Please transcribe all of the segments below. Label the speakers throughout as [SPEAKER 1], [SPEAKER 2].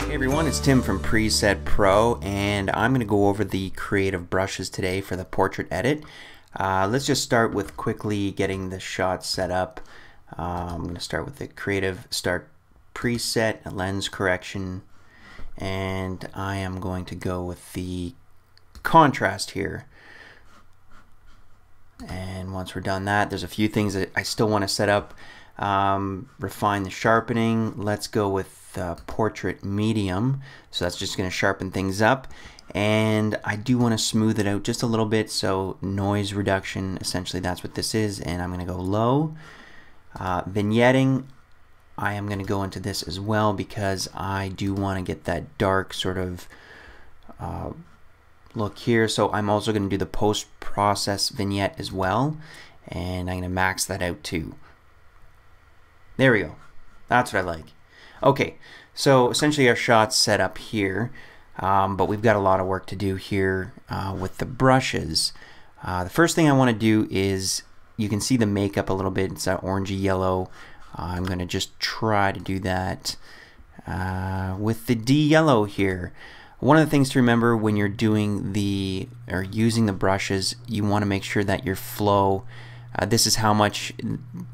[SPEAKER 1] Hey everyone, it's Tim from Presetpro, and I'm going to go over the creative brushes today for the portrait edit. Let's just start with quickly getting the shot set up. I'm going to start with the creative start preset, a lens correction, and I am going to go with the contrast here. And once we're done that, there's a few things that I still want to set up. Refine the sharpening. Let's go with portrait medium, so that's just going to sharpen things up, and I do want to smooth it out just a little bit, so noise reduction, essentially that's what this is, and I'm going to go low. Vignetting, I am going to go into this as well because I do want to get that dark sort of look here, so I'm also going to do the post-process vignette as well, and I'm going to max that out too. There we go. That's what I like. Okay, so essentially our shot's set up here, but we've got a lot of work to do here with the brushes. The first thing I want to do is, you can see the makeup a little bit, it's that orangey yellow. I'm going to just try to do that with the D yellow here. One of the things to remember when you're doing using the brushes, you want to make sure that your flow, this is how much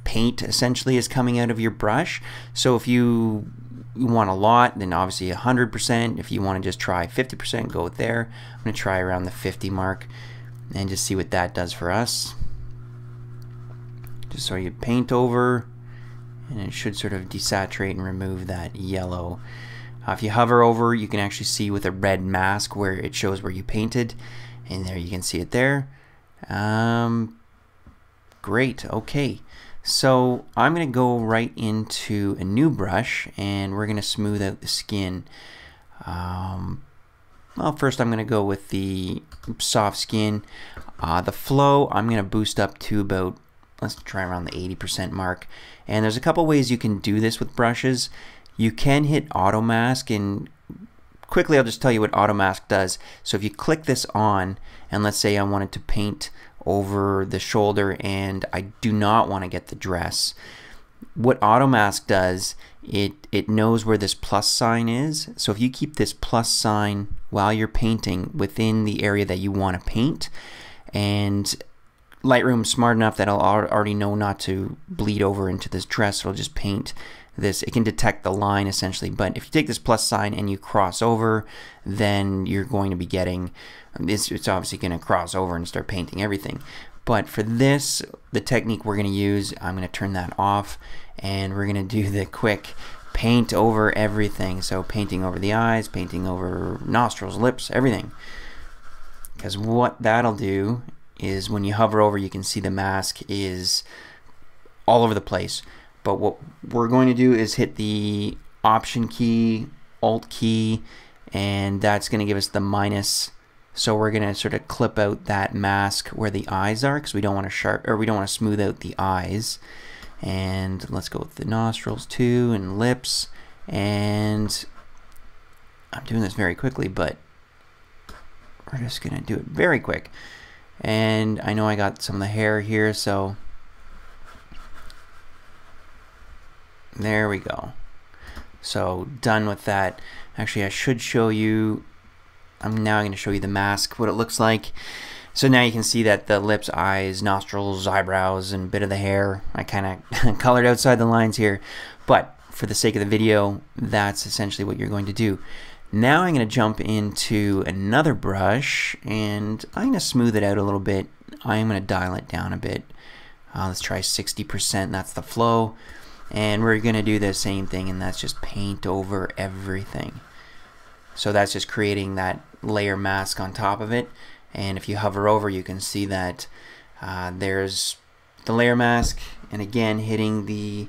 [SPEAKER 1] paint essentially is coming out of your brush. So if you want a lot, then obviously 100%. If you want to just try 50%, go there. I'm going to try around the 50 mark and just see what that does for us. Just so you paint over, and it should sort of desaturate and remove that yellow. If you hover over, you can actually see with a red mask where it shows where you painted, and there you can see it there. Great, okay. So I'm going to go right into a new brush, and we're going to smooth out the skin. Well, first I'm going to go with the soft skin. The flow, I'm going to boost up to about, let's try around the 80% mark. And there's a couple ways you can do this with brushes. You can hit auto mask, and quickly I'll just tell you what auto mask does. So if you click this on, and let's say I wanted to paint over the shoulder and I do not want to get the dress, what auto mask does, it knows where this plus sign is. So if you keep this plus sign while you're painting within the area that you want to paint, and Lightroom's smart enough that it'll already know not to bleed over into this dress, it'll just paint this. It can detect the line essentially, but if you take this plus sign and you cross over, then you're going to be getting this. It's obviously going to cross over and start painting everything. But for this, the technique we're going to use, I'm going to turn that off, and we're going to do the quick paint over everything. So painting over the eyes, painting over nostrils, lips, everything. Because what that'll do is when you hover over, you can see the mask is all over the place. But what we're going to do is hit the Option key, Alt key, and that's going to give us the minus. So we're going to sort of clip out that mask where the eyes are, because we don't want to smooth out the eyes. And let's go with the nostrils too, and lips. And I'm doing this very quickly, but we're just going to do it very quick. And I know I got some of the hair here, so there we go. So done with that. Actually, I should show you, I'm now going to show you the mask, what it looks like. So now you can see that the lips, eyes, nostrils, eyebrows, and a bit of the hair, I kind of colored outside the lines here. But for the sake of the video, that's essentially what you're going to do. Now I'm going to jump into another brush, and I'm going to smooth it out a little bit. I'm going to dial it down a bit. Let's try 60%, that's the flow. And we're going to do the same thing, and that's just paint over everything. So that's just creating that layer mask on top of it. And if you hover over, you can see that there's the layer mask. And again, hitting the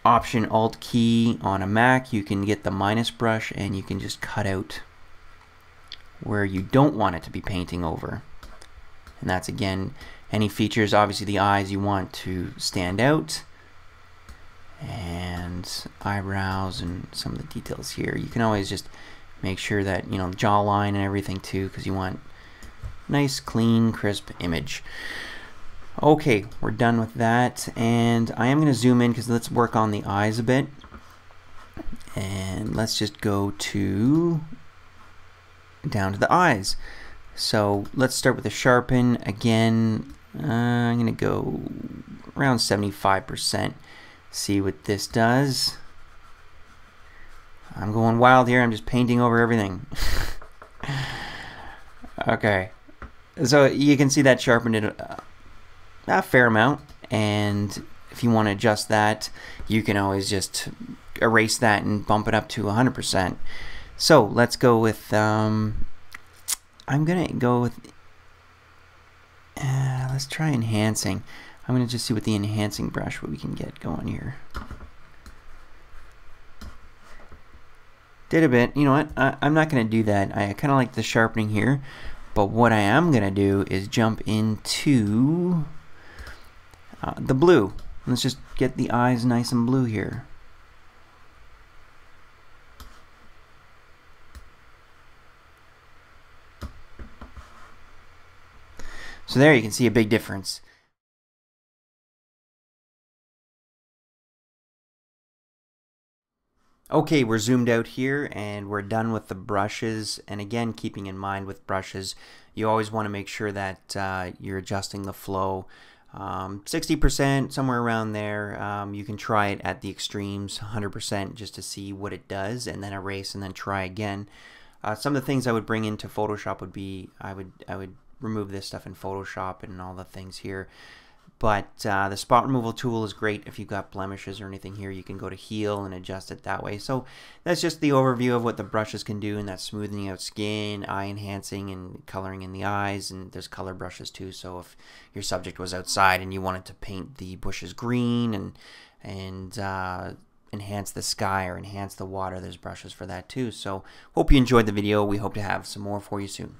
[SPEAKER 1] Option Alt key on a Mac, you can get the minus brush, and you can just cut out where you don't want it to be painting over. And that's, again, any features. Obviously the eyes you want to stand out, and eyebrows and some of the details here. You can always just make sure that, you know, jawline and everything too, because you want nice, clean, crisp image. Okay, we're done with that, and I am going to zoom in because let's work on the eyes a bit. And let's just go down to the eyes. So let's start with the sharpen. Again, I'm going to go around 75%. See what this does. I'm going wild here. I'm just painting over everything. Okay. So you can see that sharpened it a fair amount. And if you want to adjust that, you can always just erase that and bump it up to 100%. So let's go with, I'm going to go with, let's try enhancing. I'm going to just see what the enhancing brush, what we can get going here. Did a bit. You know what? I'm not going to do that. I kind of like the sharpening here. But what I am going to do is jump into the blue. Let's just get the eyes nice and blue here. So there you can see a big difference. Okay, we're zoomed out here and we're done with the brushes. And again, keeping in mind with brushes, you always want to make sure that you're adjusting the flow. 60%, somewhere around there. You can try it at the extremes, 100%, just to see what it does, and then erase and then try again. Some of the things I would bring into Photoshop would be, I would remove this stuff in Photoshop and all the things here. But the spot removal tool is great if you've got blemishes or anything here. You can go to heal and adjust it that way. So that's just the overview of what the brushes can do, and that's smoothing out skin, eye enhancing, and coloring in the eyes. And there's color brushes too. So if your subject was outside and you wanted to paint the bushes green and enhance the sky or enhance the water, there's brushes for that too. So hope you enjoyed the video. We hope to have some more for you soon.